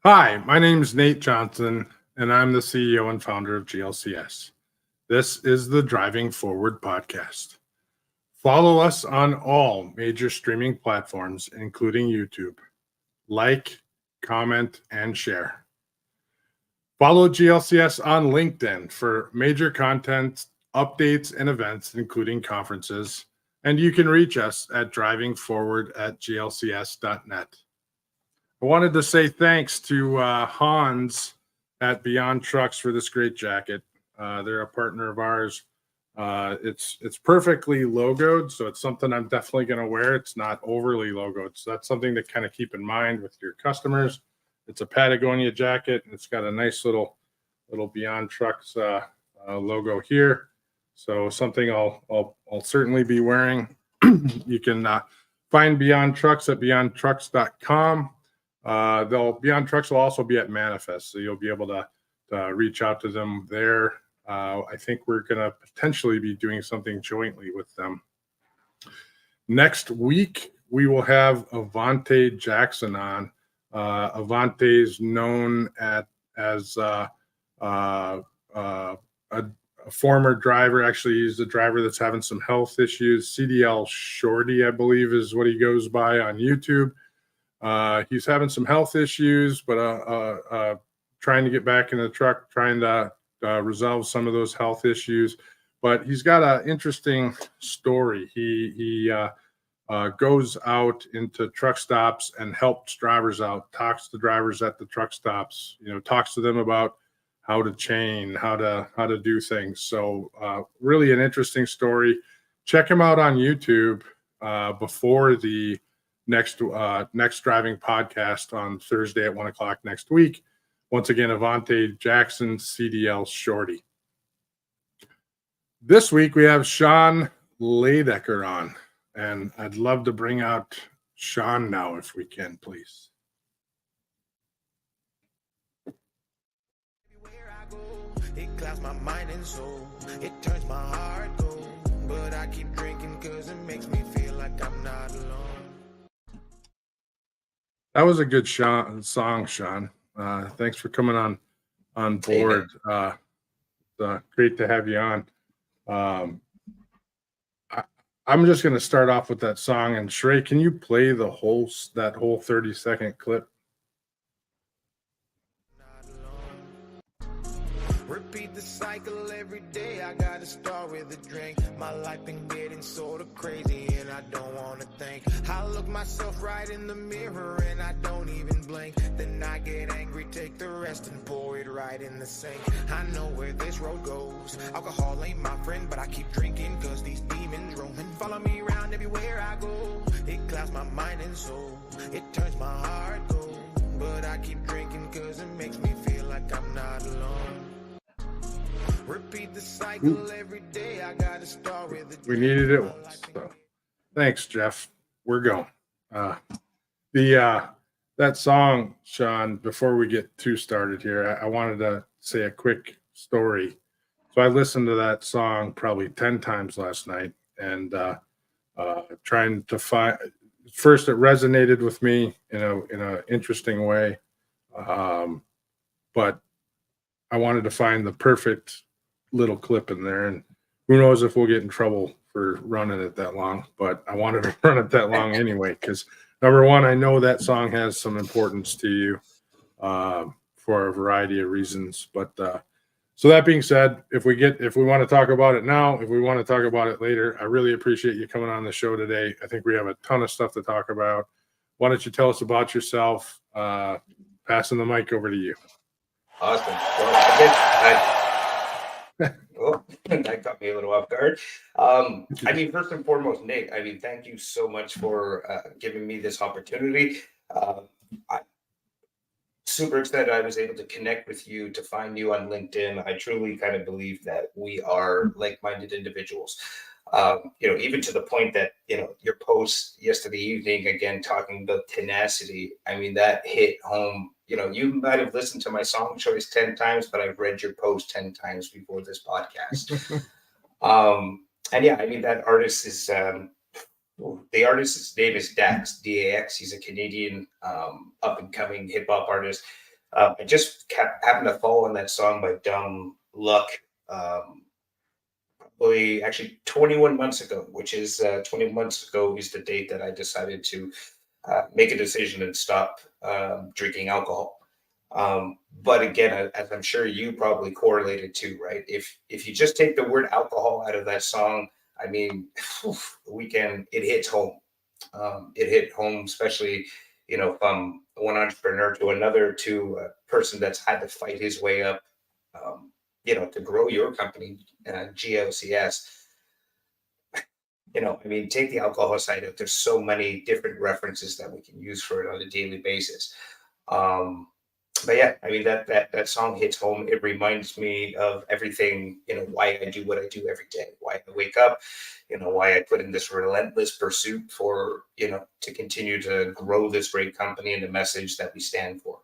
Hi, my name is Nate Johnson, and I'm the CEO and founder of GLCS. This is the Driving Forward podcast. Follow us on all major streaming platforms, including YouTube. Like, comment, and share. Follow GLCS on LinkedIn for major content, updates, and events, including conferences. And you can reach us at drivingforward@glcs.net. I wanted to say thanks to Hans at Beyond Trucks for this great jacket. They're a partner of ours. It's perfectly logoed, so it's something I'm definitely going to wear. It's not overly logoed, so that's something to kind of keep in mind with your customers. It's a Patagonia jacket, and it's got a nice little Beyond Trucks logo here. So something I'll certainly be wearing. You can find Beyond Trucks at beyondtrucks.com. Beyond Trucks will also be at Manifest, so you'll be able to reach out to them there. I think we're going to potentially be doing something jointly with them. Next week, we will have Avante Jackson on. Avante is known as a former driver. Actually, he's a driver that's having some health issues. CDL Shorty, I believe, is what he goes by on YouTube. He's having some health issues, but trying to get back in the truck, trying to resolve some of those health issues. But he's got an interesting story. He goes out into truck stops and helps drivers out, talks to drivers at the truck stops, talks to them about how to chain, how to do things. So really an interesting story. Check him out on YouTube before the next driving podcast on Thursday at 1:00 next week. Once again, Avante Jackson, CDL Shorty. This week we have Sean Laidacker on, and I'd love to bring out Sean now if we can, please. It clouds my mind and soul. It turns my heart cold. But I keep drinking because it makes me feel like I'm not alone. That was a good song, Sean. Thanks for coming on board. Great to have you on. I'm just going to start off with that song. And Shrey, can you play that whole 30-second clip? Repeat the cycle every day. I gotta start with a drink. My life been getting sort of crazy and I don't wanna think. I look myself right in the mirror and I don't even blink. Then I get angry, take the rest and pour it right in the sink. I know where this road goes. Alcohol ain't my friend, but I keep drinking cause these demons roaming. Follow me around everywhere I go. It clouds my mind and soul. It turns my heart cold. But I keep drinking cause it makes me feel like I'm not alone. Repeat the cycle every day. I gotta start with it. We needed it once. So thanks, Jeff. We're going. That song, Sean, before we get too started here, I wanted to say a quick story. So I listened to that song probably 10 times last night and trying to find. First, it resonated with me in an interesting way, but I wanted to find the perfect little clip in there, and who knows if we'll get in trouble for running it that long, but I wanted to run it that long anyway because number one, I know that song has some importance to you for a variety of reasons. But so that being said, if we want to talk about it now, if we want to talk about it later, I really appreciate you coming on the show today. I think we have a ton of stuff to talk about. Why don't you tell us about yourself? Passing the mic over to you. Awesome. Well, that got me a little off guard. First and foremost, Nate, thank you so much for giving me this opportunity. I'm super excited I was able to connect with you, to find you on LinkedIn. I truly kind of believe that we are like-minded individuals. Even to the point that, your post yesterday evening, again, talking about tenacity, that hit home. You might have listened to my song choice 10 times, but I've read your post 10 times before this podcast. That artist is, the artist's name is Dax, D-A-X. He's a Canadian up-and-coming hip-hop artist. I just happened to fall on that song by Dumb Luck. Probably actually 21 months ago, which is 20 months ago is the date that I decided to make a decision and stop drinking alcohol. But again, as I'm sure you probably correlated to, right? If you just take the word alcohol out of that song, I mean, it hits home. It hit home, especially from one entrepreneur to another to a person that's had to fight his way up, to grow your company, GOCS. I mean, take the alcohol side out. There's so many different references that we can use for it on a daily basis. Um, but yeah, I mean that song hits home. It reminds me of everything, why I do what I do every day, why I wake up, why I put in this relentless pursuit for, to continue to grow this great company and the message that we stand for.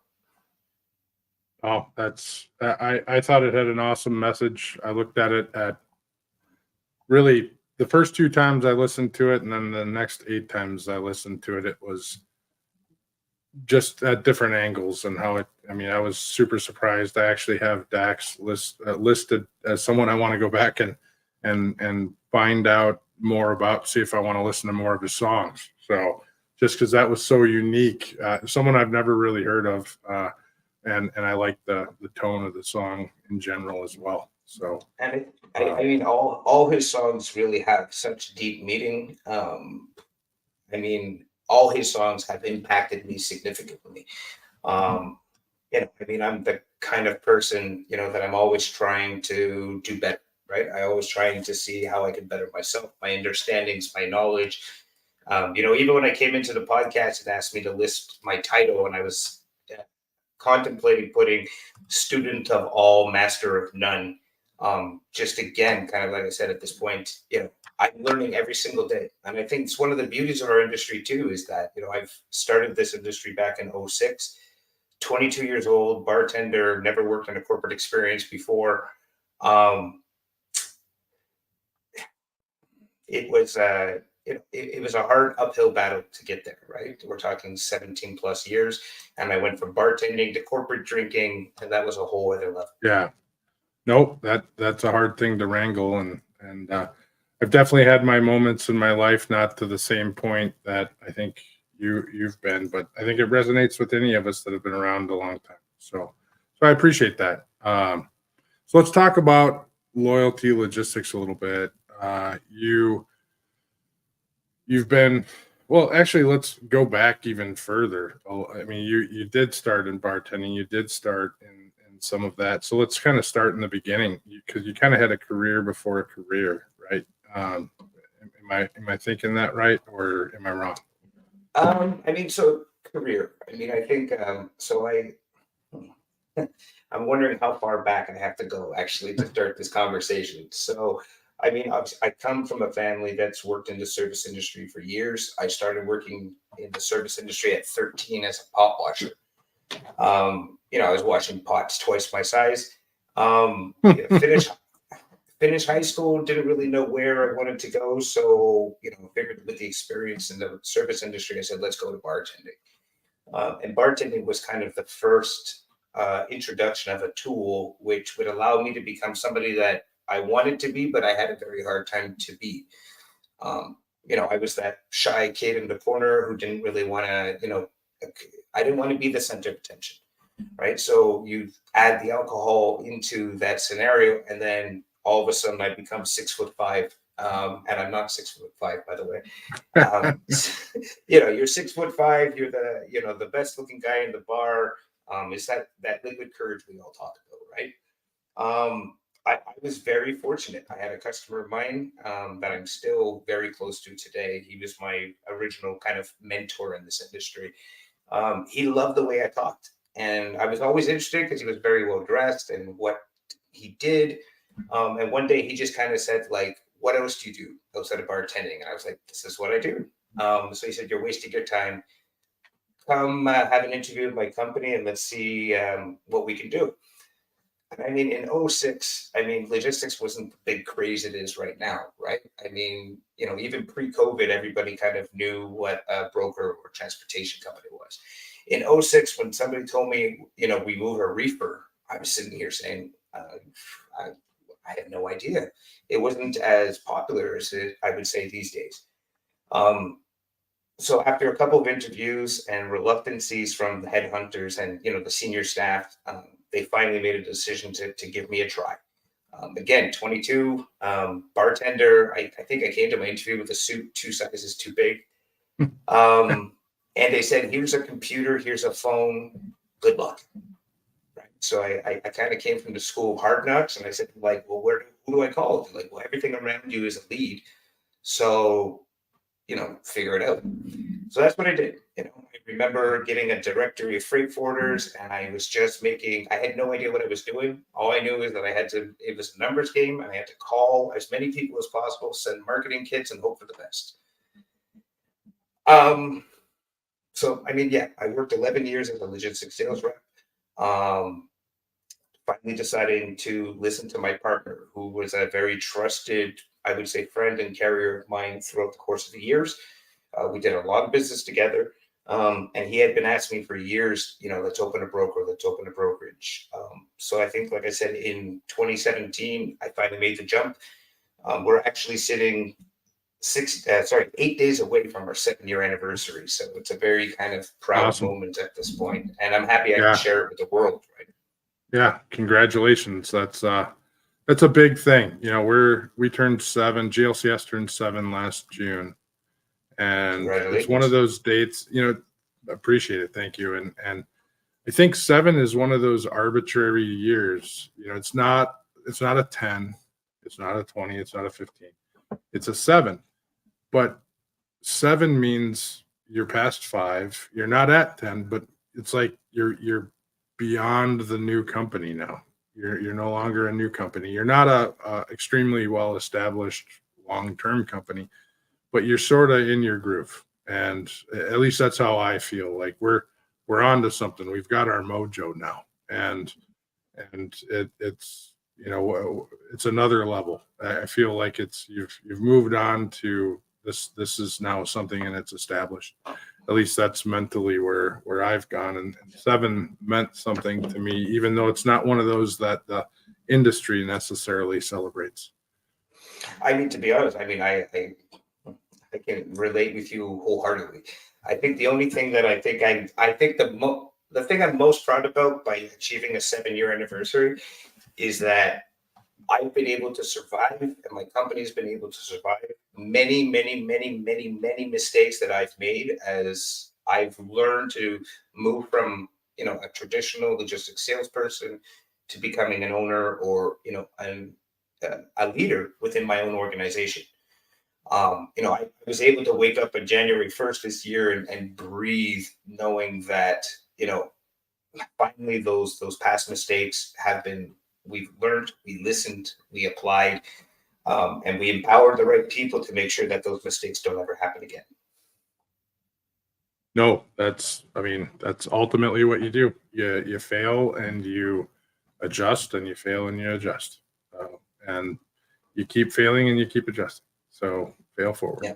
Oh, I thought it had an awesome message. I looked at it at really the first 2 times I listened to it, and then the next 8 times I listened to it, it was just at different angles and how it. I mean, I was super surprised. I actually have Dax listed as someone I want to go back and find out more about, see if I want to listen to more of his songs. So just because that was so unique, someone I've never really heard of, and I like the tone of the song in general as well. So And I mean, all his songs really have such deep meaning. I mean, all his songs have impacted me significantly. Um, I mean, I'm the kind of person, that I'm always trying to do better, right? I always trying to see how I can better myself, my understandings, my knowledge. Even when I came into the podcast and asked me to list my title, and I was contemplating putting student of all, master of none. Just again, kind of like I said at this point, I'm learning every single day. And I think it's one of the beauties of our industry too, is that, I've started this industry back in 06, 22 years old, bartender, never worked in a corporate experience before. It was it was a hard uphill battle to get there, right? We're talking 17 plus years. And I went from bartending to corporate drinking, and that was a whole other level. yeah, nope, that's a hard thing to wrangle, and I've definitely had my moments in my life, not to the same point that I think you've been, but I think it resonates with any of us that have been around a long time. So I appreciate that. So let's talk about loyalty logistics a little bit. You've been, well, actually, let's go back even further. I mean, you did start in bartending, you did start in some of that. So let's kind of start in the beginning, because you kind of had a career before a career, right? Am I thinking that right, or am I wrong? I mean, so career. I mean, I think so. I'm wondering how far back I have to go actually to start this conversation. So, I mean, I come from a family that's worked in the service industry for years. I started working in the service industry at 13 as a pot washer. I was washing pots twice my size. Finished high school, didn't really know where I wanted to go. So, figured with the experience in the service industry, I said, let's go to bartending. And bartending was kind of the first introduction of a tool which would allow me to become somebody that I wanted to be, but I had a very hard time to be. I was that shy kid in the corner who didn't really want to, I didn't want to be the center of attention, right? So you add the alcohol into that scenario, and then all of a sudden I become 6'5". And I'm not 6'5", by the way. You're 6'5". You're the best looking guy in the bar. Is that liquid courage we all talk about, right? I was very fortunate. I had a customer of mine that I'm still very close to today. He was my original kind of mentor in this industry. He loved the way I talked, and I was always interested because he was very well dressed and what he did. And one day he just kind of said, like, what else do you do outside of bartending? And I was like, this is what I do. So he said, you're wasting your time. Come have an interview with my company and let's see what we can do. And I mean, in 06, I mean, logistics wasn't the big craze it is right now, right? I mean, even pre-COVID, everybody kind of knew what a broker or transportation company was. In '06, when somebody told me, we move a reefer, I was sitting here saying, I, I had no idea. It wasn't as popular as I would say these days. So after a couple of interviews and reluctancies from the headhunters and the senior staff, they finally made a decision to give me a try. Again, 22, bartender. I think I came to my interview with a suit 2 sizes too big. And they said, here's a computer, here's a phone, good luck. Right. So I kind of came from the school of hard knocks, and I said, like, well, who do I call? They're like, well, everything around you is a lead. So, figure it out. So that's what I did. I remember getting a directory of freight forwarders, and I was just I had no idea what I was doing. All I knew is that it was a numbers game, and I had to call as many people as possible, send marketing kits, and hope for the best. So, I worked 11 years as a logistics sales rep. Finally deciding to listen to my partner, who was a very trusted, I would say, friend and carrier of mine throughout the course of the years. We did a lot of business together. And he had been asking me for years, let's open a brokerage. So I think, like I said, in 2017, I finally made the jump. We're actually sitting 8 days away from our 7-year anniversary. So it's a very kind of proud moment at this point. And I'm happy I can share it with the world, right? Yeah. Congratulations. That's a big thing. We turned 7, GLCS turned 7 last June. And it's one of those dates, appreciate it. Thank you. And I think 7 is one of those arbitrary years. It's not a 10, it's not a 20, it's not a 15, it's a 7. But 7 means you're past 5. You're not at 10, but it's like you're beyond the new company now. You're no longer a new company. You're not a extremely well-established long-term company, but you're sort of in your groove. And at least that's how I feel. Like we're on to something. We've got our mojo now, and it's it's another level. I feel like you've moved on to this. This is now something, and it's established. At least that's mentally where I've gone. And 7 meant something to me, even though it's not one of those that the industry necessarily celebrates. To be honest, I can relate with you wholeheartedly. I think the only thing that I think the thing I'm most proud about by achieving a 7-year anniversary is that I've been able to survive, and my company's been able to survive many, many, many, many, many mistakes that I've made as I've learned to move from, a traditional logistics salesperson to becoming an owner or, a leader within my own organization. I was able to wake up on January 1st this year and breathe, knowing that, finally those past mistakes we've learned, we listened, we applied, and we empowered the right people to make sure that those mistakes don't ever happen again. No, that's ultimately what you do. You fail and you adjust, and you fail and you adjust, and you keep failing and you keep adjusting. So fail forward. Yeah.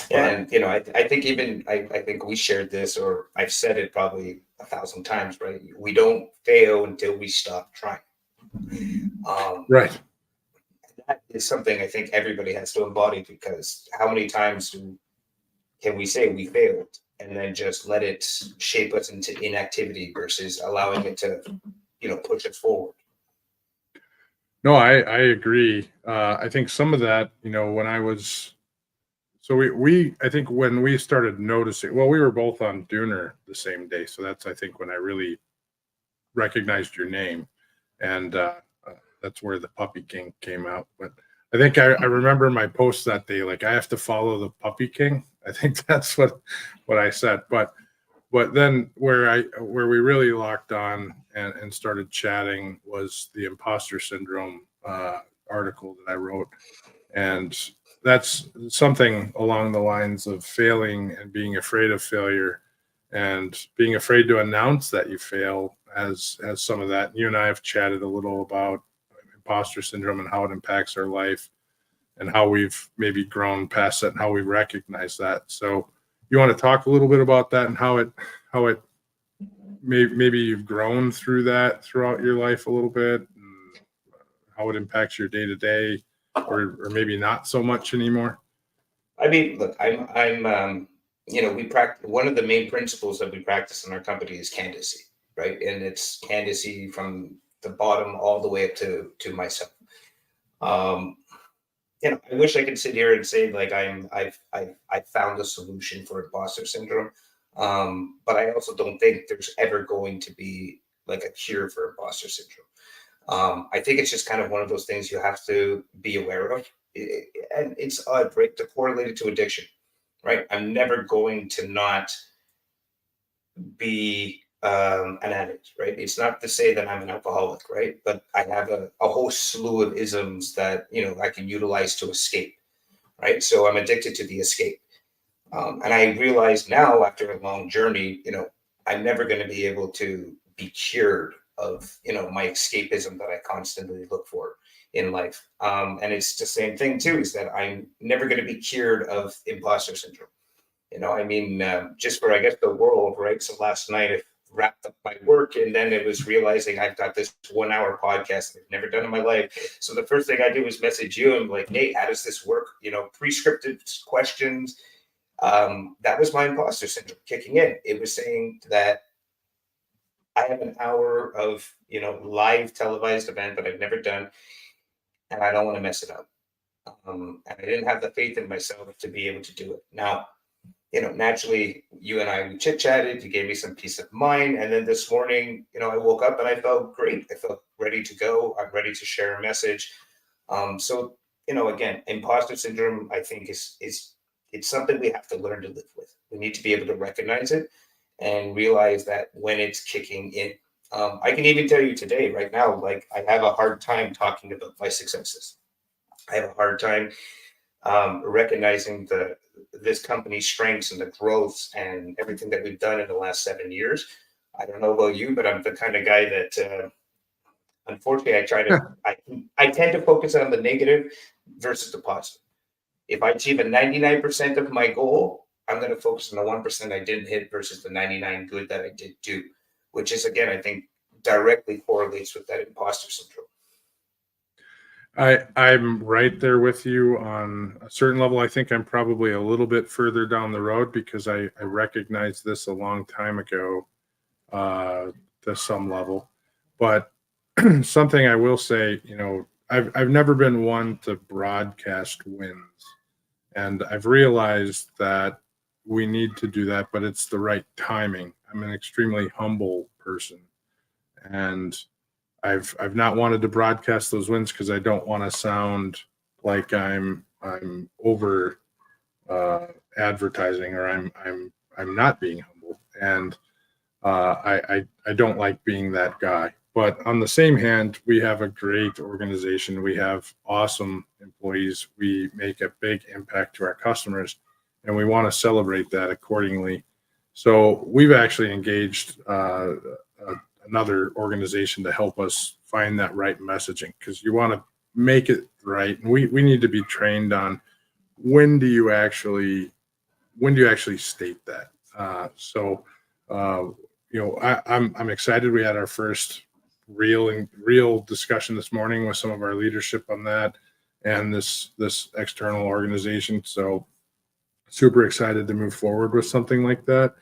And I think we shared this, or I've said it probably 1,000 times, right? We don't fail until we stop trying. Right. That is something I think everybody has to embody, because how many times can we say we failed and then just let it shape us into inactivity versus allowing it to, push us forward? No, I agree. I think some of that, when I was, so I think when we started noticing, well, we were both on Dooner the same day. So that's, I think, when I really recognized your name, and that's where the Puppy King came out. But I think I remember my post that day, like, I have to follow the Puppy King. I think that's what I said. But then where we really locked on and started chatting was the imposter syndrome article that I wrote. And that's something along the lines of failing and being afraid of failure and being afraid to announce that you fail as some of that. You and I have chatted a little about imposter syndrome and how it impacts our life and how we've maybe grown past that and how we recognize that. So you want to talk a little bit about that and how it maybe you've grown through that throughout your life a little bit, and how it impacts your day to day, or maybe not so much anymore? I mean, look, we practice, one of the main principles that we practice in our company is candidacy, right? And it's candidacy from the bottom all the way up to myself. Um, I wish I could sit here and say like I found a solution for imposter syndrome, but I also don't think there's ever going to be like a cure for imposter syndrome. I think it's just kind of one of those things you have to be aware of, and it's right to correlate it to addiction, right? I'm never going to not be an addict, right? It's not to say that I'm an alcoholic, right? But I have a whole slew of isms that I can utilize to escape, right? So I'm addicted to the escape, and I realize now after a long journey, I'm never going to be able to be cured of my escapism that I constantly look for in life. And it's the same thing too, is that I'm never going to be cured of imposter syndrome. Just for, I guess, the world, right? So last night I wrapped up my work, and then it was realizing I've got this 1 hour podcast I've never done in my life. So the first thing I did was message you. I'm like, hey, how does this work? Pre-scripted questions. That was my imposter syndrome kicking in. It was saying that I have an hour of, live televised event that I've never done, and I don't want to mess it up. And I didn't have the faith in myself to be able to do it. Now, naturally, you and I, we chit chatted. You gave me some peace of mind. And then this morning, I woke up and I felt great. I felt ready to go. I'm ready to share a message. Again, imposter syndrome, I think it's something we have to learn to live with. We need to be able to recognize it and realize that when it's kicking in. I can even tell you today, right now, like I have a hard time talking about my successes. I have a hard time recognizing this company's strengths and the growths and everything that we've done in the last 7 years. I don't know about you, but I'm the kind of guy that unfortunately I tend to focus on the negative versus the positive. If I achieve a 99% of my goal, I'm going to focus on the 1% I didn't hit versus the 99 good that I did do, which is, again, I think directly correlates with that imposter syndrome. I'm right there with you on a certain level. I think I'm probably a little bit further down the road because I recognized this a long time ago to some level. But something I will say, I've never been one to broadcast wins. And I've realized that we need to do that, but it's the right timing. I'm an extremely humble person, and I've not wanted to broadcast those wins because I don't want to sound like I'm over advertising, or I'm not being humble, and I don't like being that guy. But on the same hand, we have a great organization. We have awesome employees. We make a big impact to our customers, and we want to celebrate that accordingly. So we've actually engaged another organization to help us find that right messaging, because you want to make it right. And we need to be trained on when do you actually state that. I'm excited. We had our first real discussion this morning with some of our leadership on that and this external organization. So super excited to move forward with something like that.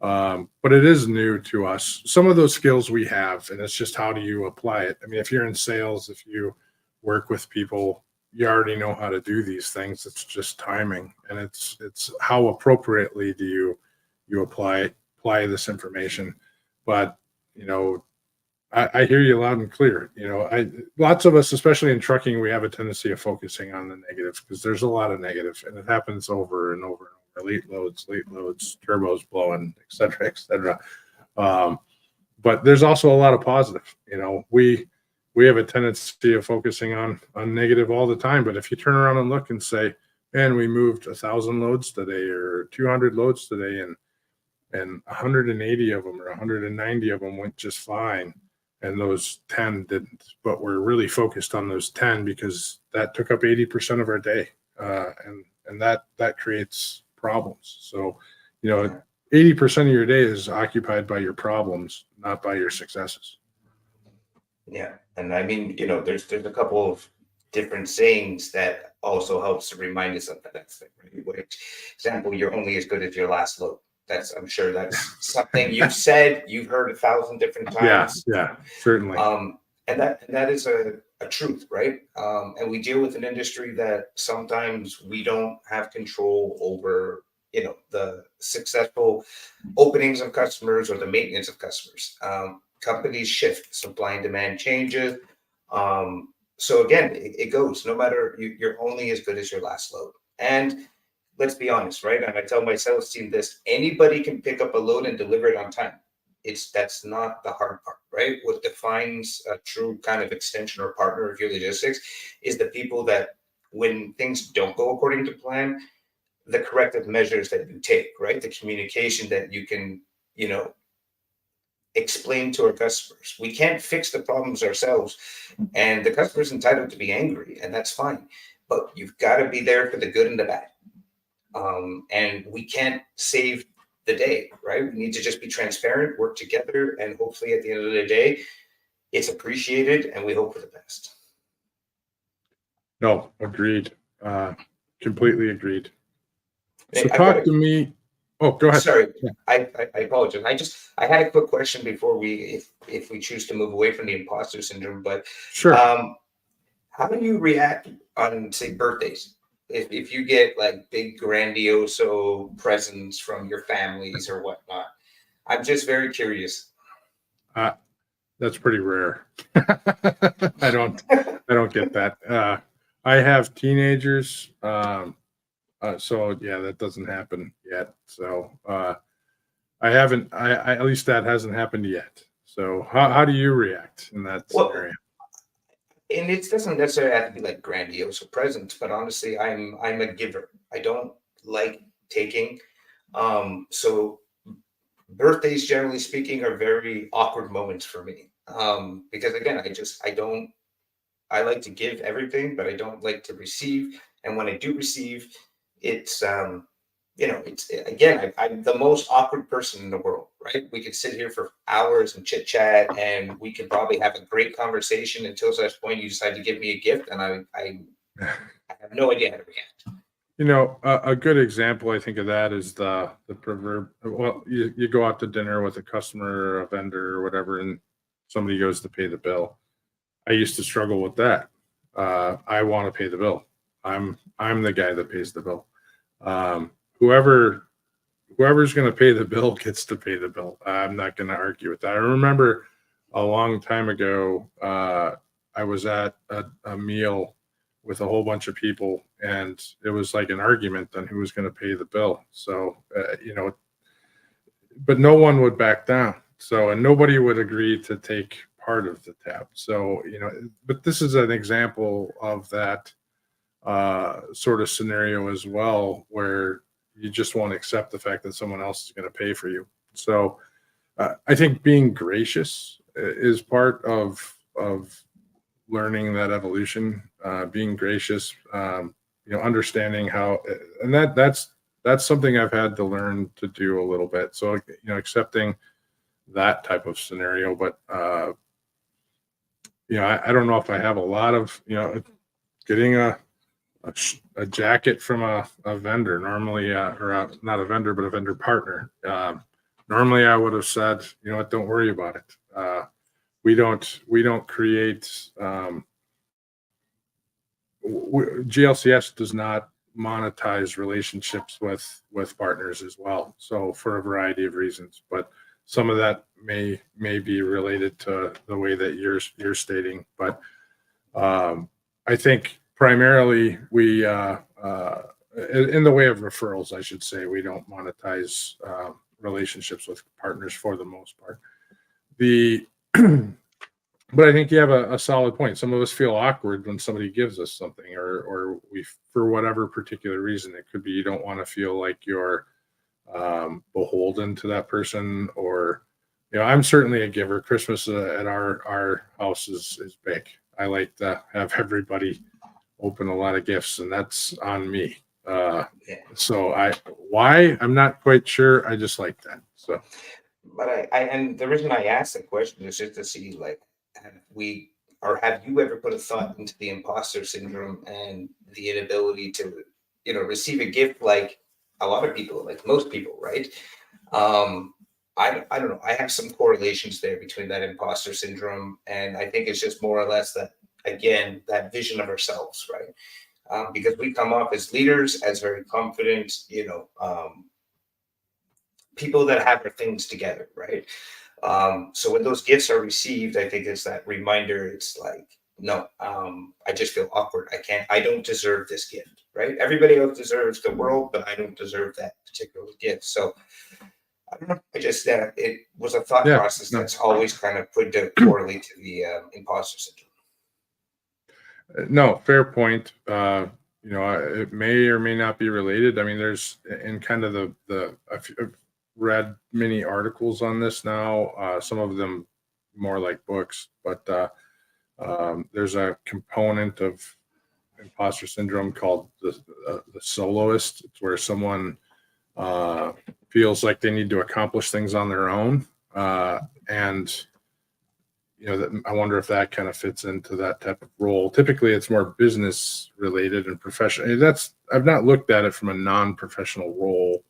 But it is new to us. Some of those skills we have, and it's just how do you apply it? I mean, if you're in sales, if you work with people, you already know how to do these things. It's just timing, and it's how appropriately do you apply this information. But I hear you loud and clear. Lots of us, especially in trucking, we have a tendency of focusing on the negative because there's a lot of negative, and it happens over and over and over. Late loads, turbos blowing, et cetera, et cetera. But there's also a lot of positive. We have a tendency of focusing on negative all the time. But if you turn around and look and say, man, we moved 1,000 loads today or 200 loads today, and 180 of them or 190 of them went just fine, and those 10 didn't. But we're really focused on those 10 because that took up 80% of our day, and that creates problems. So, 80% of your day is occupied by your problems, not by your successes. Yeah, and I mean, there's a couple of different sayings that also helps to remind us of that thing, right? Which example, you're only as good as your last load. I'm sure that's something you've said, you've heard 1,000 different Yeah, times. yeah, certainly. And that is a truth, right? And we deal with an industry that sometimes we don't have control over, the successful openings of customers or the maintenance of customers. Companies shift, supply and demand changes. So again, it goes, no matter, you're only as good as your last load. And let's be honest, right? And I tell my sales team this: anybody can pick up a load and deliver it on time. That's not the hard part, right? What defines a true kind of extension or partner of your logistics is the people that, when things don't go according to plan, the corrective measures that you take, right? The communication that you can, explain to our customers. We can't fix the problems ourselves, and the customer's entitled to be angry, and that's fine. But you've got to be there for the good and the bad. And we can't save the day, right? We need to just be transparent, work together, and hopefully at the end of the day, it's appreciated, and we hope for the best. No, agreed. Completely agreed. So I talk to me. Oh, go ahead. Sorry, I apologize. I had a quick question before if we choose to move away from the imposter syndrome, but Sure. how do you react on, say, birthdays? If you get like big grandiose presents from your families or whatnot, I'm just very curious. That's pretty rare. I don't get that. I have teenagers. So yeah, that doesn't happen yet. So I haven't. I at least that hasn't happened yet. So how do you react in that scenario? And it doesn't necessarily have to be like grandiose or presents, but honestly, I'm a giver. I don't like taking. So birthdays, generally speaking, are very awkward moments for me. Because again, I like to give everything, but I don't like to receive. And when I do receive, it's I'm the most awkward person in the world, right? We could sit here for hours and chit chat, and we could probably have a great conversation until such point you decide to give me a gift, and I have no idea how to react. A good example I think of that is the proverb. Well, you go out to dinner with a customer or a vendor or whatever, and somebody goes to pay the bill. I used to struggle with that. I want to pay the bill. I'm the guy that pays the bill. Whoever's going to pay the bill gets to pay the bill. I'm not going to argue with that. I remember a long time ago, I was at a meal with a whole bunch of people, and it was like an argument on who was going to pay the bill. So, but no one would back down. So, and nobody would agree to take part of the tab. So, but this is an example of that sort of scenario as well, where you just won't accept the fact that someone else is going to pay for you. So I think being gracious is part of learning that evolution, being gracious, understanding how, and that's something I've had to learn to do a little bit. So, accepting that type of scenario, but I don't know if I have a lot of, getting a jacket from a vendor normally, not a vendor, but a vendor partner. Normally I would have said, don't worry about it. We don't create, GLCS does not monetize relationships with partners as well. So for a variety of reasons, but some of that may be related to the way that you're stating, but I think primarily we in the way of referrals, I should say, we don't monetize relationships with partners for the most part. But I think you have a solid point. Some of us feel awkward when somebody gives us something, or we, for whatever particular reason, it could be you don't want to feel like you're beholden to that person, or I'm certainly a giver. Christmas at our house is big. I like to have everybody open a lot of gifts, and that's on me. Uh, Yeah. so why, I'm not quite sure. I just like that. So But and the reason I asked the question is just to see, like, have we, or have you ever put a thought into the imposter syndrome and the inability to, receive a gift like a lot of people, like most people, right? Um, I don't know. I have some correlations there between that imposter syndrome, and I think it's just more or less that, again, that vision of ourselves, right? Because we come off as leaders, as very confident, people that have their things together, right? So when those gifts are received, I think it's that reminder. It's like, no, I just feel awkward. I don't deserve this gift, right? Everybody else deserves the world, but I don't deserve that particular gift. So I don't know. I just, it was a thought yeah, process no, that's always kind of put to correlate to the imposter syndrome. no, fair point. It may or may not be related. I mean, there's in kind of I've read many articles on this now. Some of them more like books, but there's a component of imposter syndrome called the soloist. It's where someone uh, feels like they need to accomplish things on their own, and I wonder if that kind of fits into that type of role. Typically, it's more business related and professional. I've not looked at it from a non-professional role,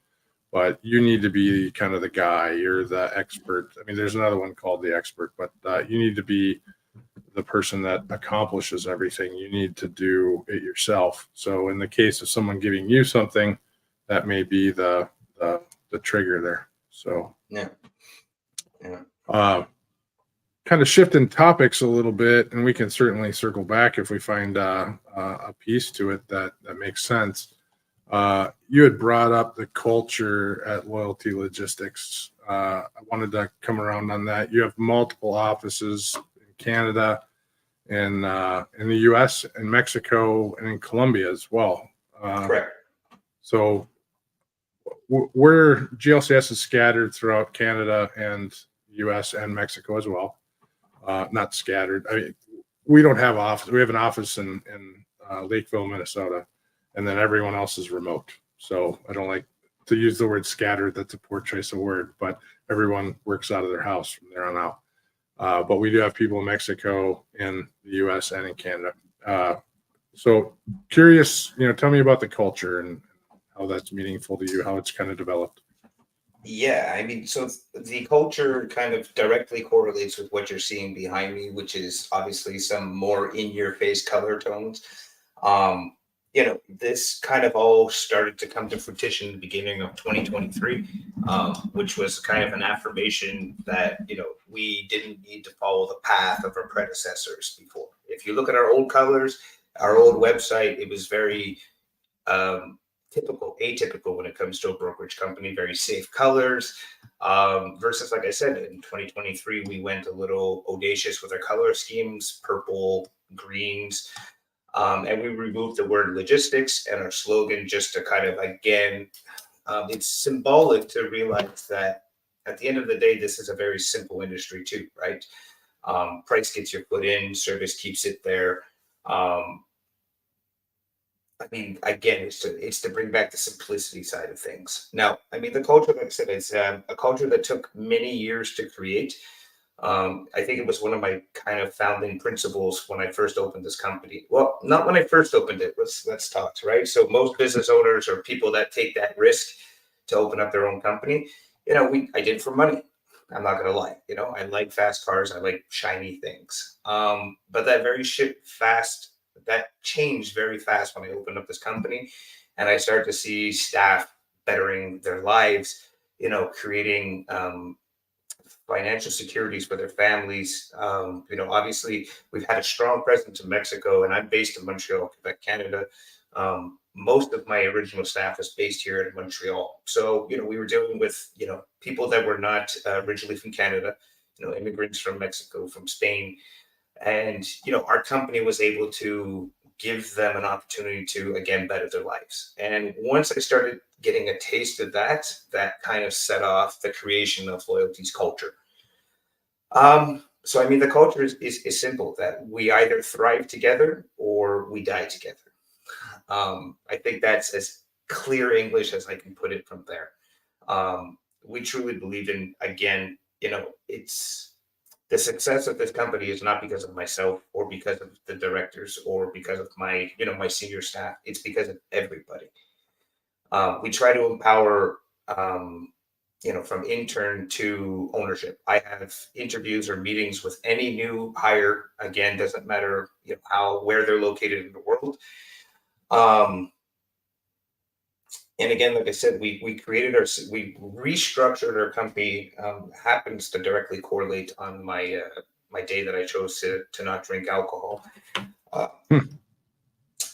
but you need to be kind of the guy. You're the expert. I mean, there's another one called the expert, but you need to be the person that accomplishes everything. You need to do it yourself. So, in the case of someone giving you something, that may be the trigger there. So, Yeah. Yeah. uh, kind of shifting topics a little bit, and we can certainly circle back if we find a piece to it that makes sense. You had brought up the culture at Loyalty Logistics. I wanted to come around on that. You have multiple offices in Canada, in the U.S., in Mexico, and in Colombia as well. Correct. So where GLCS is scattered throughout Canada and U.S. and Mexico as well. Not scattered. I mean, we don't have office. We have an office in Lakeville, Minnesota, and then everyone else is remote. So I don't like to use the word scattered. That's a poor choice of word, but everyone works out of their house from there on out. But we do have people in Mexico, in the U.S., and in Canada. So curious, tell me about the culture and how that's meaningful to you, how it's kind of developed. Yeah, I mean, so the culture kind of directly correlates with what you're seeing behind me, which is obviously some more in your face color tones. Um, this kind of all started to come to fruition in the beginning of 2023, which was kind of an affirmation that, we didn't need to follow the path of our predecessors before. If you look at our old colors, our old website, it was very um, atypical when it comes to a brokerage company, very safe colors. Versus, like I said, in 2023, we went a little audacious with our color schemes, purple, greens, and we removed the word logistics and our slogan just to kind of, again, it's symbolic to realize that at the end of the day, this is a very simple industry too, right? Price gets your foot in, service keeps it there. I mean, again, it's to bring back the simplicity side of things. Now, I mean, the culture, like I said, it's a culture that took many years to create. I think it was one of my kind of founding principles when I first opened this company. Well, not when I first opened it. Let's talk, right? So most business owners or people that take that risk to open up their own company, I did it for money. I'm not gonna lie. I like fast cars. I like shiny things. But that changed very fast when I opened up this company, and I started to see staff bettering their lives. Creating financial securities for their families. Obviously, we've had a strong presence in Mexico, and I'm based in Montreal, Quebec, Canada. Most of my original staff was based here in Montreal. So, we were dealing with, people that were not originally from Canada, immigrants from Mexico, from Spain. And, our company was able to give them an opportunity to, again, better their lives. And once I started getting a taste of that kind of set off the creation of Loyalty's culture. So I mean, the culture is simple, that we either thrive together or we die together. I think that's as clear English as I can put it from there. We truly believe in, again, it's the success of this company is not because of myself or because of the directors or because of my senior staff. It's because of everybody. We try to empower, from intern to ownership. I have interviews or meetings with any new hire. Again, doesn't matter, where they're located in the world. And again, like I said, we restructured our company. Happens to directly correlate on my day that I chose to not drink alcohol.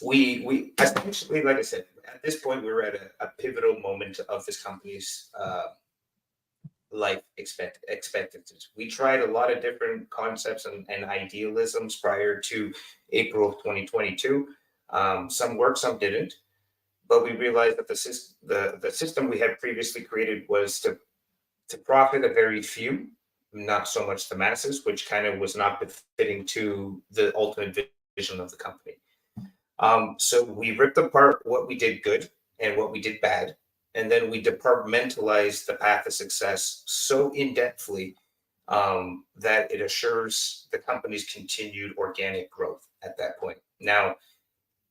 We essentially, like I said, at this point, we're at a pivotal moment of this company's life expectancies. We tried a lot of different concepts and idealisms prior to April of 2022. Some worked, some didn't. But we realized that the system we had previously created was to profit a very few, not so much the masses, which kind of was not befitting to the ultimate vision of the company. So we ripped apart what we did good and what we did bad, and then we departmentalized the path of success so in-depthly that it assures the company's continued organic growth at that point. Now,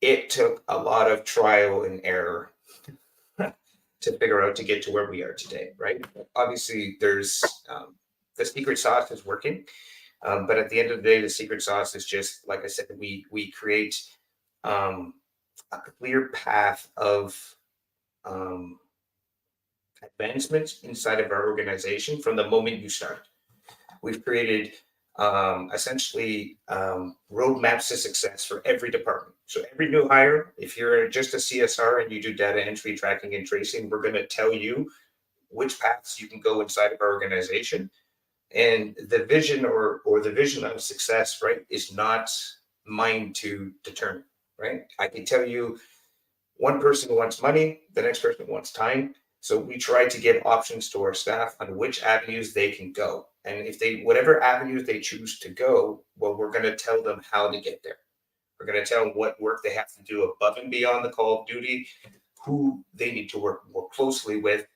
it took a lot of trial and error to figure out to get to where we are today, right? Obviously, there's the secret sauce is working, but at the end of the day, the secret sauce is just, like I said, we create a clear path of advancement inside of our organization from the moment you start. We've created essentially roadmaps to success for every department. So every new hire, if you're just a CSR and you do data entry, tracking, and tracing, we're going to tell you which paths you can go inside of our organization. And the vision or the vision of success, right, is not mine to determine, right? I can tell you one person wants money, the next person wants time. So we try to give options to our staff on which avenues they can go. And if whatever avenues they choose to go, well, we're going to tell them how to get there. We're going to tell them what work they have to do above and beyond the call of duty, who they need to work more closely with.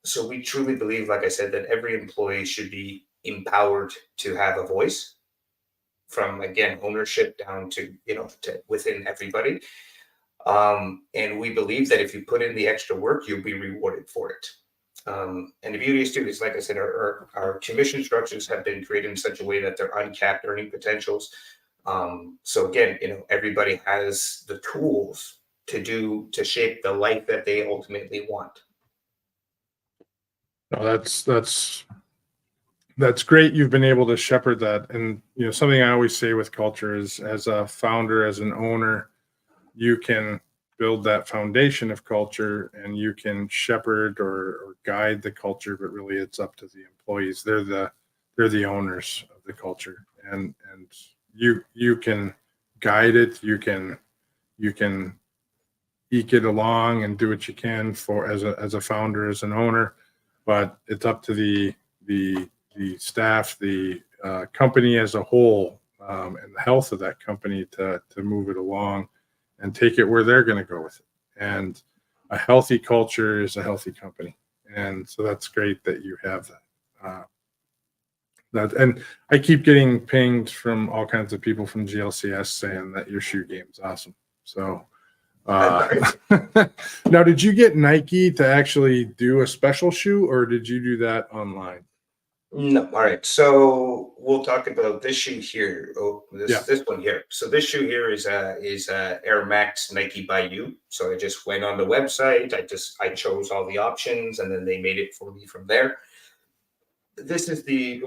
So we truly believe, like I said, that every employee should be empowered to have a voice, from, again, ownership down to within everybody. And we believe that if you put in the extra work, you'll be rewarded for it. And the beauty is too is, like I said, our commission structures have been created in such a way that they're uncapped earning potentials. So again, everybody has the tools to shape the life that they ultimately want. No, that's great. You've been able to shepherd that. And something I always say with culture is, as a founder, as an owner, you can build that foundation of culture and you can shepherd or guide the culture, but really it's up to the employees. They're the owners of the culture, and you can guide it. You can eke it along and do what you can for as a founder, as an owner, but it's up to the staff, the company as a whole, and the health of that company to move it along and take it where they're going to go with it. And a healthy culture is a healthy company. And so that's great that you have that. And I keep getting pinged from all kinds of people from GLCS saying that your shoe game is awesome. So now, did you get Nike to actually do a special shoe, or did you do that online? No. All right. So we'll talk about this shoe here. This one here. So this shoe here is Air Max Nike by You. So I just went on the website. I chose all the options, and then they made it for me from there. This is the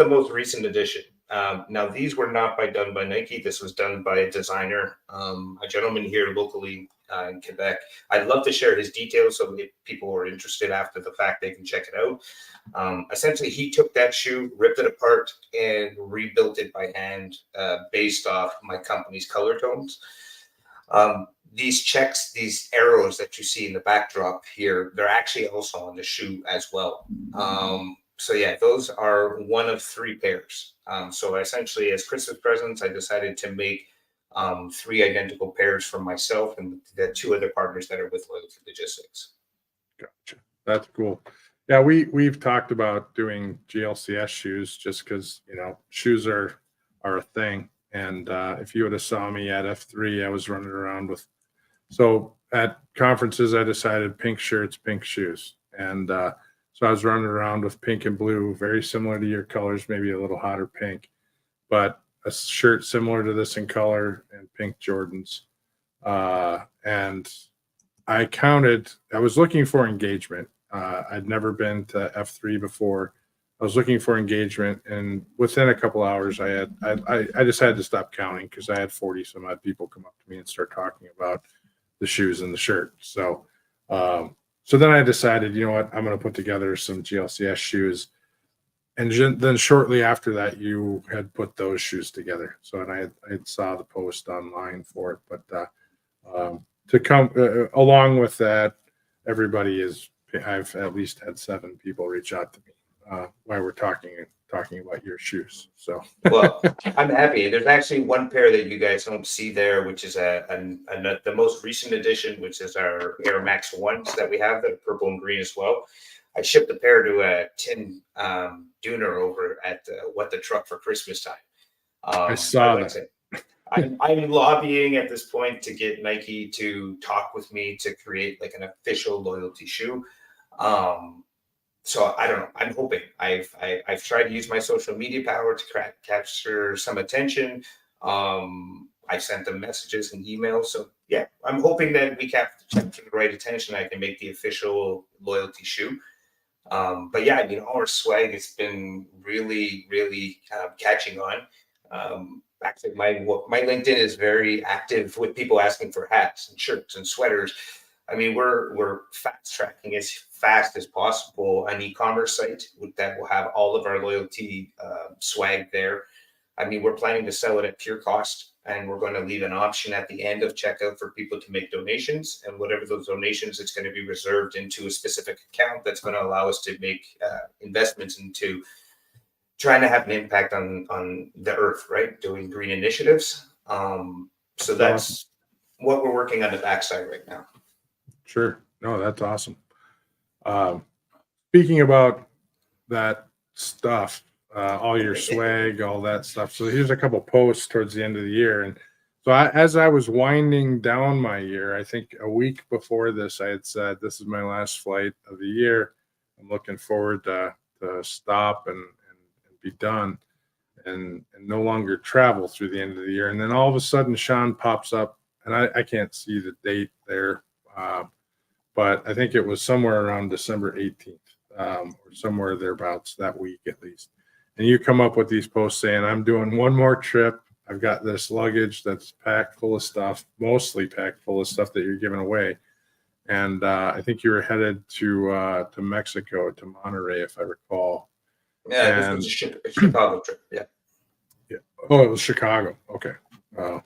most recent edition. Now, these were not done by Nike. This was done by a designer, a gentleman here locally in Quebec. I'd love to share his details so if people are interested after the fact, they can check it out. Essentially, he took that shoe, ripped it apart, and rebuilt it by hand based off my company's color tones. These checks, these arrows that you see in the backdrop here, they're actually also on the shoe as well. So yeah, those are one of 3 pairs. So essentially, as Christmas presents, I decided to make 3 identical pairs from myself and the 2 other partners that are with Loyalty Logistics. Gotcha. That's cool. Yeah, we've talked about doing GLCS shoes just because, you know, shoes are a thing. And if you would have saw me at F3, I was running around with, so at conferences, I decided pink shirts, pink shoes. And so I was running around with pink and blue, very similar to your colors, maybe a little hotter pink, but a shirt similar to this in color and pink Jordans. And I was looking for engagement. I'd never been to F3 before. I was looking for engagement, and within a couple hours, I just had to stop counting because I had 40 some odd people come up to me and start talking about the shoes and the shirt. So, so then I decided, you know what, I'm going to put together some GLCS shoes. And then shortly after that, you had put those shoes together. So, and I saw the post online for it, but to come along with that, I've at least had 7 people reach out to me while we're talking about your shoes. So, well, I'm happy. There's actually one pair that you guys don't see there, which is the most recent edition, which is our Air Max 1s that we have, that are purple and green as well. I shipped a pair to a tin Dooner over at What the Truck for Christmas time. I saw that. I'm lobbying at this point to get Nike to talk with me to create like an official loyalty shoe. So I don't know. I'm hoping. I've tried to use my social media power to capture some attention. I sent them messages and emails. So yeah, I'm hoping that we capture the right attention. I can make the official loyalty shoe. But yeah, I mean, our swag has been really, really catching on. Actually, my LinkedIn is very active with people asking for hats and shirts and sweaters. I mean, we're fast tracking as fast as possible an e-commerce site that will have all of our loyalty swag there. I mean, we're planning to sell it at pure cost, and we're going to leave an option at the end of checkout for people to make donations. And whatever those donations, it's going to be reserved into a specific account that's going to allow us to make investments into trying to have an impact on the earth, right? Doing green initiatives. So that's what we're working on the backside right now. Sure. No, that's awesome. Speaking about that stuff, all your swag, all that stuff. So here's a couple posts towards the end of the year. And so as I was winding down my year, I think a week before this, I had said, this is my last flight of the year. I'm looking forward to stop and be done and no longer travel through the end of the year. And then all of a sudden, Sean pops up, and I can't see the date there, but I think it was somewhere around December 18th or somewhere thereabouts, that week at least. And you come up with these posts saying, I'm doing one more trip. I've got this luggage that's packed full of stuff, mostly packed full of stuff that you're giving away. And I think you were headed to Mexico, to Monterrey, if I recall. Yeah, this was a Chicago trip. Yeah. Oh, it was Chicago. Okay.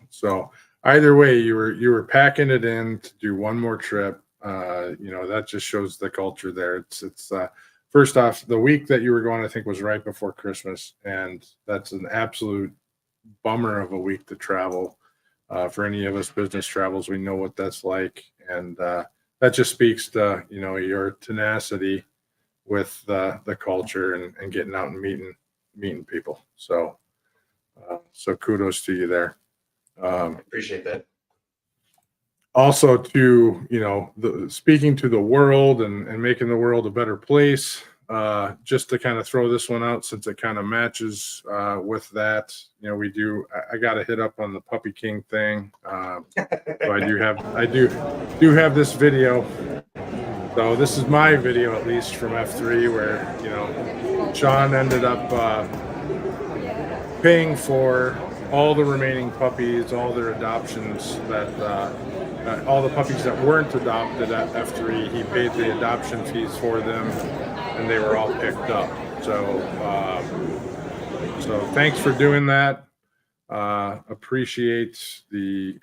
So either way, you were packing it in to do one more trip. You know, that just shows the culture there. It's first off, the week that you were going, I think, was right before Christmas, and that's an absolute bummer of a week to travel. For any of us business travels, we know what that's like, and that just speaks to, you know, your tenacity with the culture and getting out and meeting people. So so kudos to you there. Appreciate that. Also to, you know, speaking to the world and making the world a better place, just to kind of throw this one out since it kind of matches with that. You know, I got to hit up on the Puppy King thing. So I do have this video. So this is my video, at least from F3, where, you know, Sean ended up paying for all the remaining puppies, all their adoptions, all the puppies that weren't adopted at F3. He paid the adoption fees for them, and they were all picked up. So thanks for doing that. Appreciate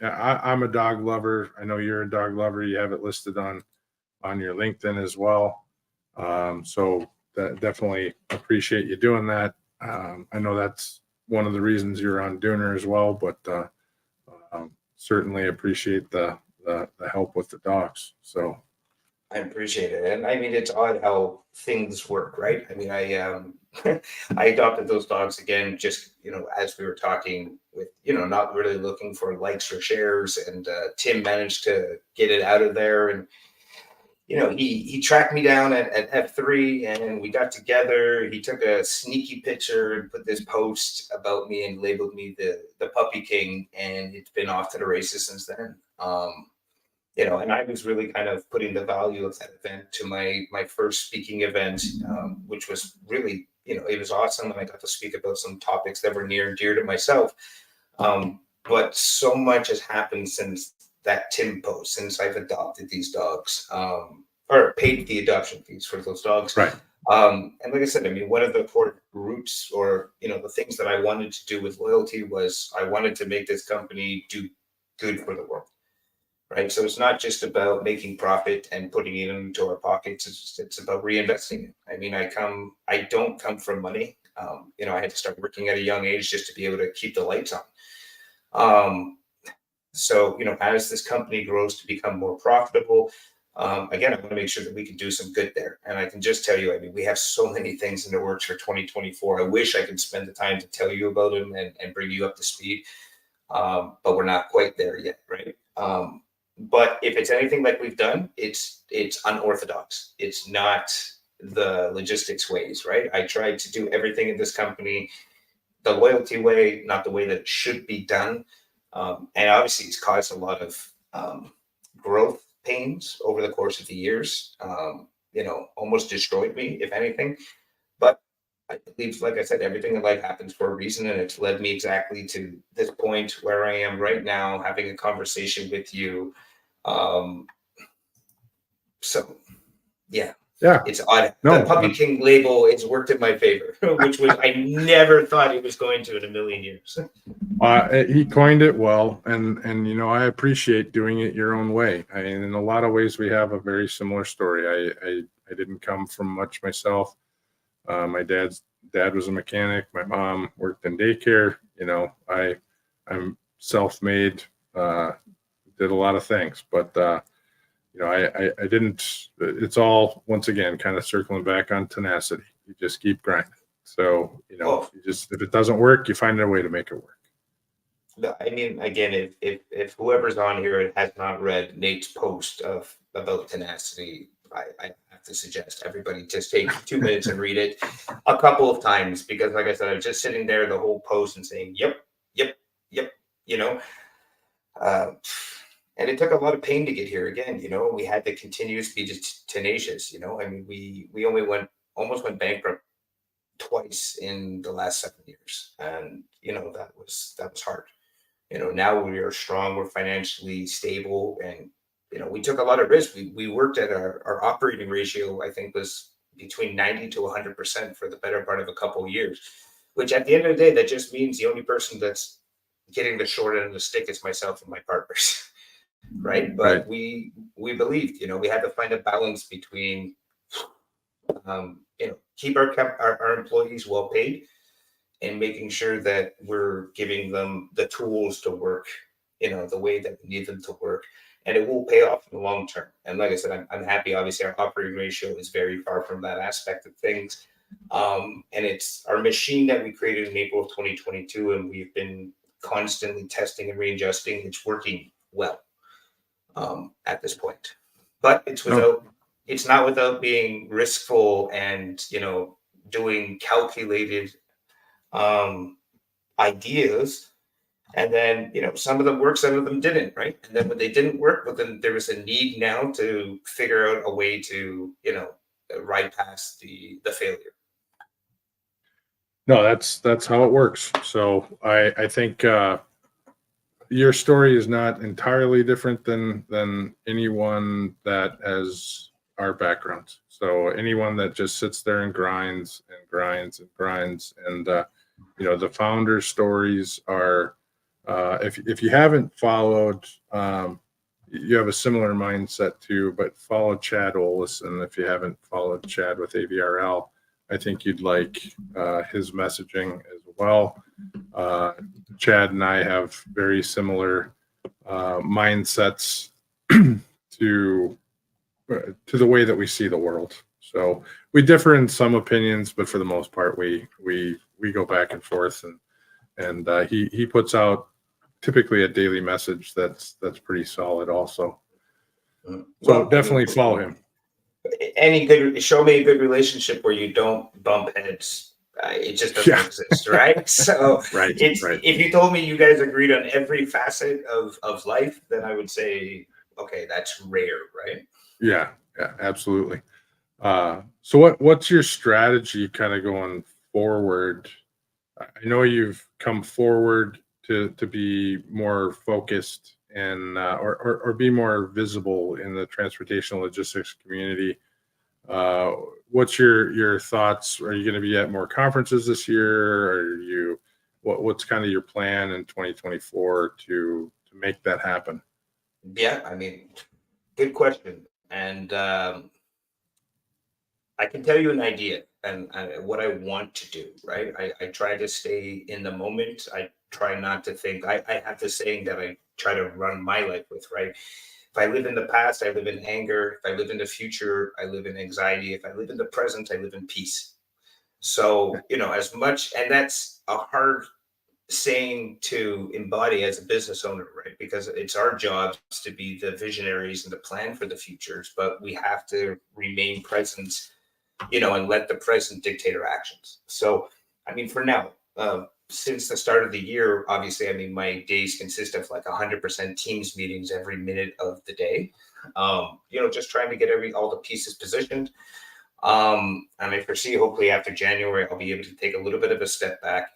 I'm a dog lover. I know you're a dog lover. You have it listed on your LinkedIn as well. So definitely appreciate you doing that. I know that's one of the reasons you're on Dooner as well, but certainly appreciate the help with the dogs. So I appreciate it. And I mean, it's odd how things work, right? I mean, I adopted those dogs again, just, as we were talking with, not really looking for likes or shares. And Tim managed to get it out of there. And, he tracked me down at F3 and we got together. He took a sneaky picture and put this post about me and labeled me the puppy king. And it's been off to the races since then. And I was really kind of putting the value of that event to my first speaking event, which was really, it was awesome. And I got to speak about some topics that were near and dear to myself. But so much has happened since that Tim post, since I've adopted these dogs, or paid the adoption fees for those dogs. right. And like I said, I mean, one of the core roots or, the things that I wanted to do with loyalty was I wanted to make this company do good for the world. Right. So it's not just about making profit and putting it into our pockets. It's about reinvesting it. I mean, I don't come from money. I had to start working at a young age just to be able to keep the lights on. So, as this company grows to become more profitable, again, I want to make sure that we can do some good there. And I can just tell you, I mean, we have so many things in the works for 2024. I wish I could spend the time to tell you about them and bring you up to speed. But we're not quite there yet. Right. But if it's anything like we've done, it's unorthodox. It's not the logistics ways, right? I tried to do everything in this company the loyalty way, not the way that it should be done. And obviously it's caused a lot of growth pains over the course of the years, almost destroyed me, if anything. But I believe, like I said, everything in life happens for a reason, and it's led me exactly to this point where I am right now, having a conversation with you. So, yeah, it's odd. No, the Puppy King label has worked in my favor, which was I never thought it was going to in a million years. He coined it well, and I appreciate doing it your own way. In a lot of ways, we have a very similar story. I didn't come from much myself. My dad was a mechanic. My mom worked in daycare. I'm self-made, did a lot of things, but I didn't. It's all, once again, kind of circling back on tenacity. You just keep grinding. So if it doesn't work, you find a way to make it work. I mean, again, if whoever's on here has not read Nate's post about tenacity, I have to suggest everybody just take 2 minutes and read it a couple of times, because like I said, I was just sitting there the whole post and saying, yep. And it took a lot of pain to get here again. We had to continue to be just tenacious. I mean, we only almost went bankrupt twice in the last 7 years. And, that was hard. Now we are strong, we're financially stable, and we took a lot of risk. We worked at our operating ratio, I think, was between 90 to 100% for the better part of a couple of years, which at the end of the day, that just means the only person that's getting the short end of the stick is myself and my partners. Right. But Right. we believed, we had to find a balance between, keep our employees well paid and making sure that we're giving them the tools to work, the way that we need them to work. And it will pay off in the long term. And like I said, I'm happy. Obviously, our operating ratio is very far from that aspect of things. And it's our machine that we created in April of 2022. And we've been constantly testing and readjusting. It's working well at this point. But it's not without being riskful and, doing calculated ideas. And then, some of them worked, some of them didn't, right? And then when they didn't work, but then there was a need now to figure out a way to, ride past the failure. No, that's how it works. So I think your story is not entirely different than anyone that has our backgrounds. So anyone that just sits there and grinds and grinds and grinds, and the founder stories are, if you haven't followed, you have a similar mindset too, but follow Chad Olison. If you haven't followed Chad with AVRL, I think you'd like his messaging as well. Chad and I have very similar mindsets to the way that we see the world. So we differ in some opinions, but for the most part, we go back and forth, and he puts out typically a daily message that's pretty solid also. So Well, definitely follow him. Show me a good relationship where you don't bump heads. It just doesn't exist, right? So right. If you told me you guys agreed on every facet of life, then I would say, okay, that's rare, right? Yeah, absolutely. So what's your strategy kind of going forward? I know you've come forward to be more focused and or be more visible in the transportation logistics community. What's your thoughts? Are you going to be at more conferences this year? Or are you what's kind of your plan in 2024 to make that happen? Yeah, I mean, good question. And I can tell you an idea and what I want to do, right? I try to stay in the moment. I try not to think. I have this saying that I try to run my life with, right? If I live in the past, I live in anger. If I live in the future, I live in anxiety. If I live in the present, I live in peace. So, as much, and that's a hard saying to embody as a business owner, right? Because it's our jobs to be the visionaries and to plan for the futures, but we have to remain present, and let the present dictate our actions. So, I mean, for now, since the start of the year, obviously, I mean, my days consist of like 100% Teams meetings every minute of the day. Just trying to get all the pieces positioned. And I foresee hopefully after January, I'll be able to take a little bit of a step back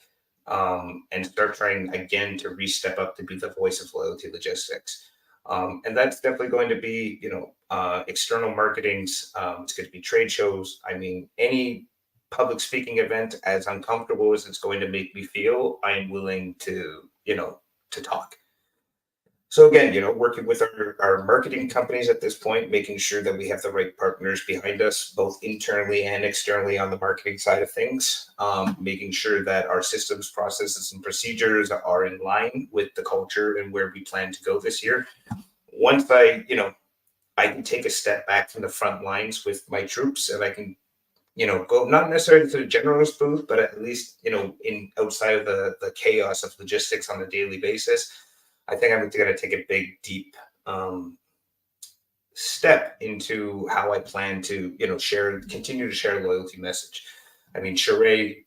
and start trying again to re-step up to be the voice of loyalty logistics. And that's definitely going to be, external marketings. It's going to be trade shows. I mean, any public speaking event, as uncomfortable as it's going to make me feel, I am willing to talk. So again, working with our marketing companies at this point, making sure that we have the right partners behind us, both internally and externally on the marketing side of things, making sure that our systems, processes, and procedures are in line with the culture and where we plan to go this year. Once I can take a step back from the front lines with my troops and I can, go not necessarily to the generalist booth, but at least, in outside of the chaos of logistics on a daily basis. I think I'm going to take a big, deep step into how I plan to, continue to share the loyalty message. I mean, Sheree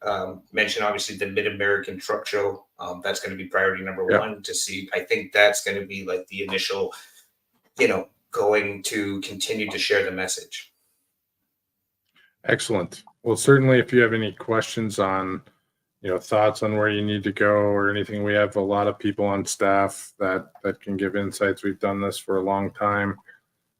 mentioned obviously the Mid-American Truck Show. That's going to be priority number one to see. I think that's going to be like the initial, going to continue to share the message. Excellent. Well, certainly if you have any questions on, thoughts on where you need to go or anything, we have a lot of people on staff that can give insights. We've done this for a long time.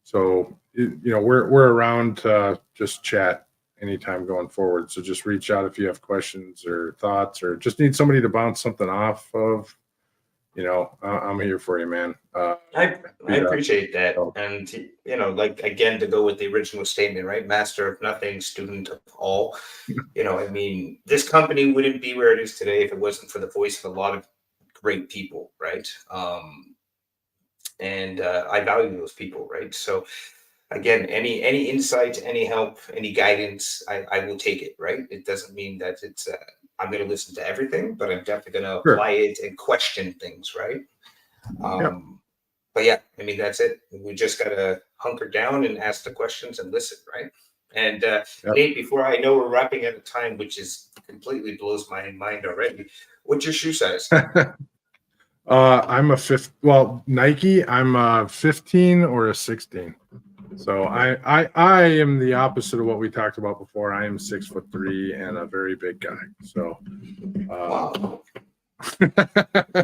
So, we're around to just chat anytime going forward. So just reach out if you have questions or thoughts or just need somebody to bounce something off of. I'm here for you, man. I appreciate that. And, like, again, to go with the original statement, right? Master of nothing, student of all. I mean, this company wouldn't be where it is today if it wasn't for the voice of a lot of great people, right? And I value those people, right? So, again, any insight, any help, any guidance, I will take it, right? It doesn't mean that it's I'm going to listen to everything, but I'm definitely going to apply it and question things, right? But yeah, I mean, that's it. We just got to hunker down and ask the questions and listen, right? And Nate, before I know we're wrapping at a time, which is completely blows my mind already. What's your shoe size? I'm a Nike, I'm a 15 or a 16. So I am the opposite of what we talked about before. I am 6'3" and a very big guy. So wow.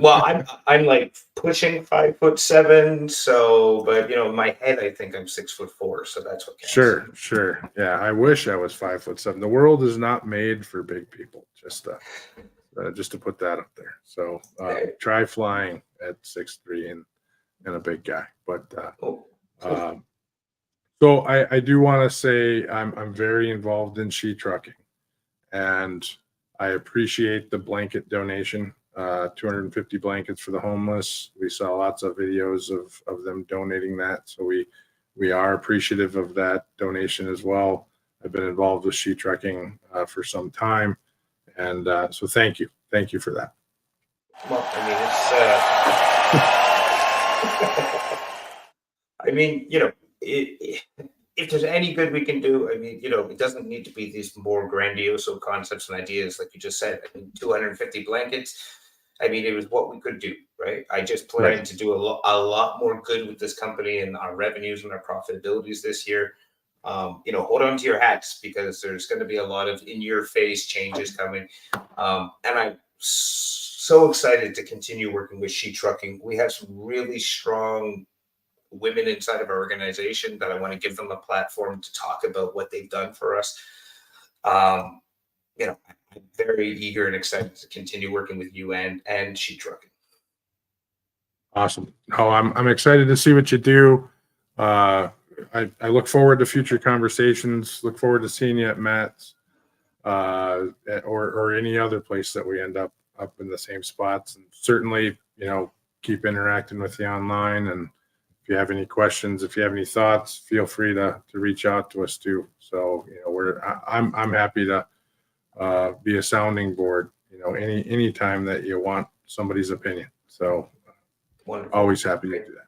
Well, I'm like pushing 5'7", so but in my head I think I'm 6'4", so that's what counts. Sure. Yeah, I wish I was 5'7". The world is not made for big people. Just to put that up there. So try flying at 6'3" and a big guy. But so I do want to say I'm very involved in sheet trucking, and I appreciate the blanket donation. 250 blankets for the homeless. We saw lots of videos of them donating that. So we are appreciative of that donation as well. I've been involved with sheet trucking for some time. And so thank you. Thank you for that. Well, I mean, it's, I mean, you know, if there's any good we can do, I mean, you know, it doesn't need to be these more grandiose concepts and ideas, like you just said. I mean, 250 blankets. I mean, it was what we could do, right? I just plan to do a lot more good with this company and our revenues and our profitabilities this year. You know, hold on to your hats, because there's going to be a lot of in-your-face changes coming. And I'm so excited to continue working with sheet trucking. We have some really strong women inside of our organization that I want to give them a platform to talk about what they've done for us. You know, I'm very eager and excited to continue working with you and sheet trucking. Awesome. Oh, I'm excited to see what you do. I look forward to future conversations. Look forward to seeing you at Matt's or any other place that we end up in the same spots. And certainly, you know, keep interacting with you online. And if you have any questions, if you have any thoughts, feel free to reach out to us too. So, you know, I'm happy to be a sounding board, you know, any time that you want somebody's opinion. So Wonderful. always happy to do that.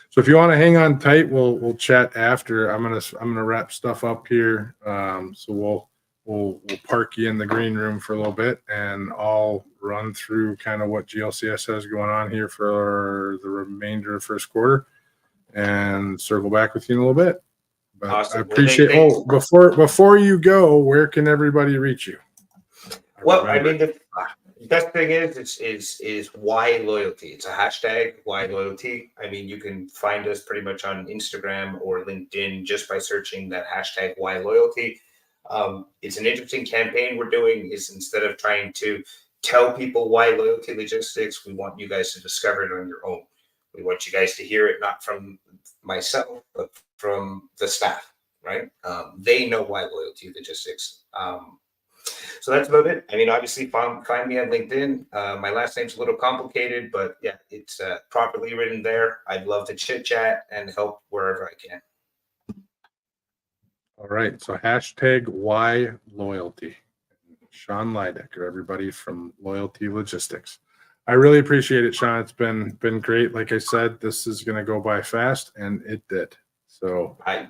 So if you want to hang on tight, we'll chat after. I'm gonna wrap stuff up here. So we'll park you in the green room for a little bit, and I'll run through kind of what GLCS has going on here for the remainder of first quarter, and circle back with you in a little bit. But Awesome. I appreciate. Oh, before you go, where can everybody reach you? Well, I mean, the best thing is why loyalty. It's a hashtag, why loyalty. I mean, you can find us pretty much on Instagram or LinkedIn just by searching that hashtag, why loyalty. It's an interesting campaign we're doing. Is instead of trying to tell people why loyalty logistics, we want you guys to discover it on your own. We want you guys to hear it not from myself, but from the staff, right? They know why loyalty logistics. So that's about it. I mean, obviously, find me on LinkedIn. My last name's a little complicated, but yeah, it's properly written there. I'd love to chit chat and help wherever I can. All right. So hashtag why loyalty. Sean Laidacker, everybody from Loyalty Logistics. I really appreciate it, Sean. It's been great. Like I said, this is going to go by fast, and it did. So I'm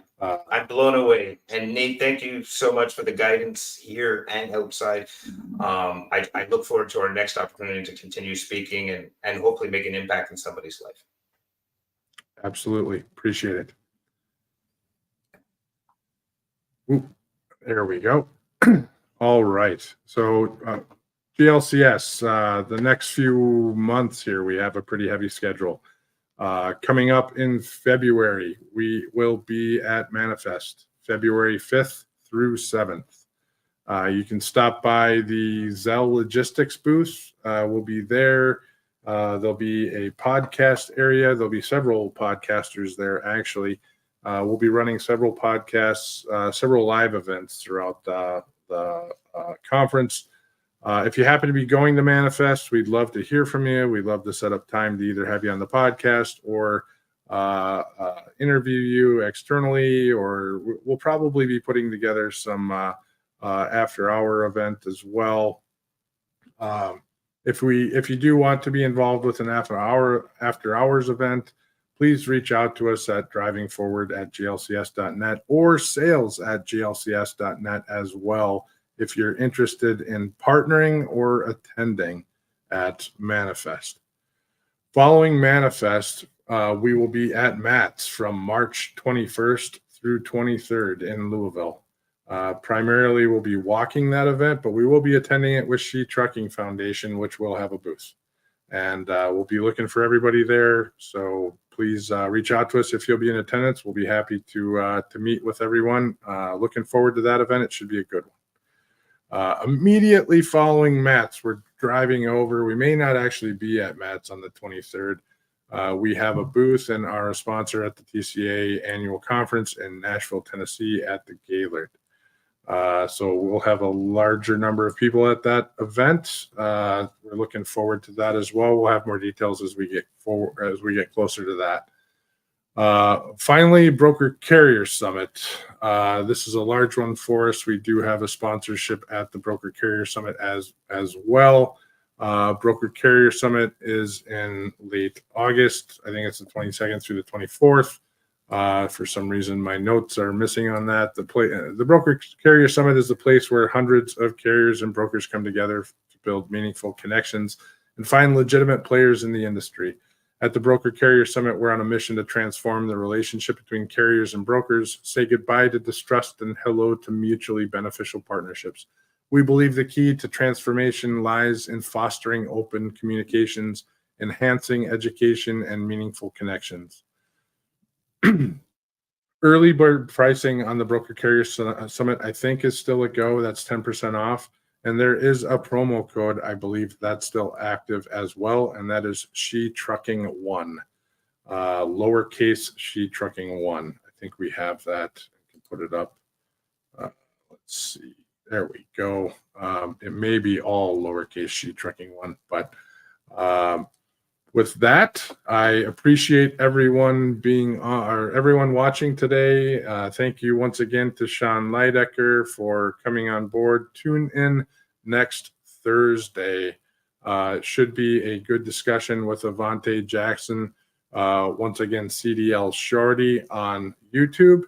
blown away. And Nate, thank you so much for the guidance here and outside. I look forward to our next opportunity to continue speaking and hopefully make an impact in somebody's life. Absolutely. Appreciate it. Ooh, there we go. All right. So GLCS, the next few months here, we have a pretty heavy schedule. Coming up in February, we will be at Manifest, February 5th through 7th. You can stop by the Zell Logistics booth. We'll be there. There'll be a podcast area. There'll be several podcasters there, actually. We'll be running several podcasts, several live events throughout the conference. If you happen to be going to Manifest, we'd love to hear from you. We'd love to set up time to either have you on the podcast or interview you externally, or we'll probably be putting together some after-hour event as well. If you do want to be involved with an after-hours event, please reach out to us at drivingforward@glcs.net or sales@glcs.net as well, if you're interested in partnering or attending at Manifest. Following Manifest, we will be at Matt's from March 21st through 23rd in Louisville. Primarily, we'll be walking that event, but we will be attending it with Sheet Trucking Foundation, which will have a booth. And we'll be looking for everybody there. So please reach out to us if you'll be in attendance. We'll be happy to meet with everyone. Looking forward to that event. It should be a good one. Immediately following Matt's, we're driving over. We may not actually be at Matt's on the 23rd. We have a booth and are a sponsor at the TCA annual conference in Nashville, Tennessee at the Gaylord. So we'll have a larger number of people at that event. We're looking forward to that as well. We'll have more details as we get closer to that. Finally, Broker Carrier Summit. This is a large one for us. We do have a sponsorship at the Broker Carrier Summit as well. Broker Carrier Summit is in late August. I think it's the 22nd through the 24th. For some reason, my notes are missing on that. The Broker Carrier Summit is the place where hundreds of carriers and brokers come together to build meaningful connections and find legitimate players in the industry. At the Broker Carrier Summit, we're on a mission to transform the relationship between carriers and brokers, say goodbye to distrust and hello to mutually beneficial partnerships. We believe the key to transformation lies in fostering open communications, enhancing education, and meaningful connections. Early bird pricing on the Broker Carrier Summit, I think, is still a go. That's 10% off. And there is a promo code, I believe that's still active as well, and that is SheTrucking1, lowercase SheTrucking1. I think we have that. I can put it up. Let's see. There we go. It may be all lowercase SheTrucking1, but with that, I appreciate everyone everyone watching today. Thank you once again to Sean Laidacker for coming on board. Tune in next Thursday. Should be a good discussion with Avante Jackson. Once again, CDL Shorty on YouTube.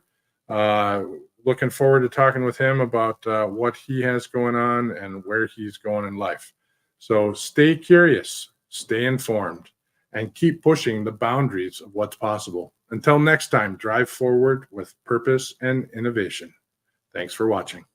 Looking forward to talking with him about what he has going on and where he's going in life. So stay curious, stay informed, and keep pushing the boundaries of what's possible. Until next time, drive forward with purpose and innovation. Thanks for watching.